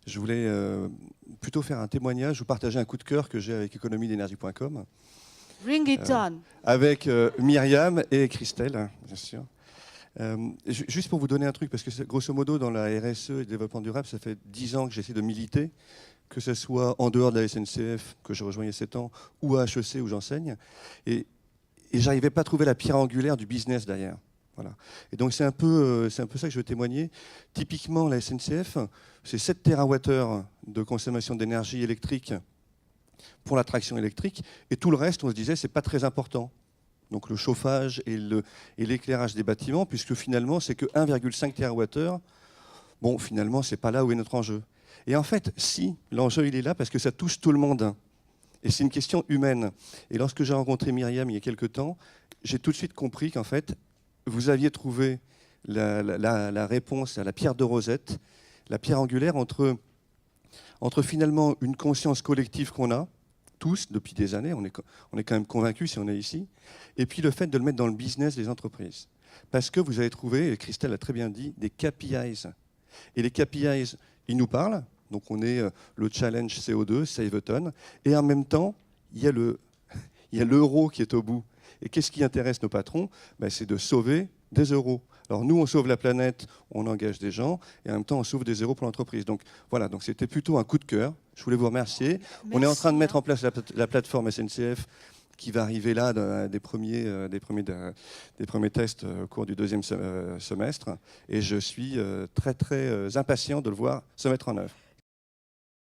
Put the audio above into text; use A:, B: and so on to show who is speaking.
A: Je voulais plutôt faire un témoignage ou partager un coup de cœur que j'ai avec économiedénergie.com.
B: Bring it on.
A: Avec Myriam et Christelle, bien sûr. Juste pour vous donner un truc, parce que grosso modo, dans la RSE et le développement durable, ça fait 10 ans que j'essaie de militer, que ce soit en dehors de la SNCF, que je rejoins il y a 7 ans, ou à HEC, où j'enseigne. Et j'arrivais pas à trouver la pierre angulaire du business derrière. Voilà. Et donc c'est un peu ça que je veux témoigner. Typiquement, la SNCF, c'est 7 TWh de consommation d'énergie électrique pour la traction électrique, et tout le reste, on se disait, c'est pas très important. Donc le chauffage et l'éclairage des bâtiments, puisque finalement, c'est que 1,5 TWh. Bon, finalement, c'est pas là où est notre enjeu. Et en fait, si, l'enjeu, il est là parce que ça touche tout le monde. Et c'est une question humaine. Et lorsque j'ai rencontré Myriam il y a quelques temps, j'ai tout de suite compris qu'en fait, vous aviez trouvé la réponse à la pierre de Rosette, la pierre angulaire entre finalement une conscience collective qu'on a, tous, depuis des années, on est quand même convaincus si on est ici, et puis le fait de le mettre dans le business des entreprises. Parce que vous avez trouvé, et Christelle a très bien dit, des KPIs. Et les KPIs, ils nous parlent, donc on est le challenge CO2, Save a Ton, et en même temps, il y a l'euro qui est au bout. Et qu'est-ce qui intéresse nos patrons? C'est de sauver des euros. Alors nous, on sauve la planète, on engage des gens, et en même temps, on sauve des euros pour l'entreprise. Donc voilà, donc c'était plutôt un coup de cœur. Je voulais vous remercier.
B: Merci.
A: On est en train de mettre en place la plateforme SNCF qui va arriver là, des premiers tests au cours du deuxième semestre. Et je suis très, très impatient de le voir se mettre en œuvre.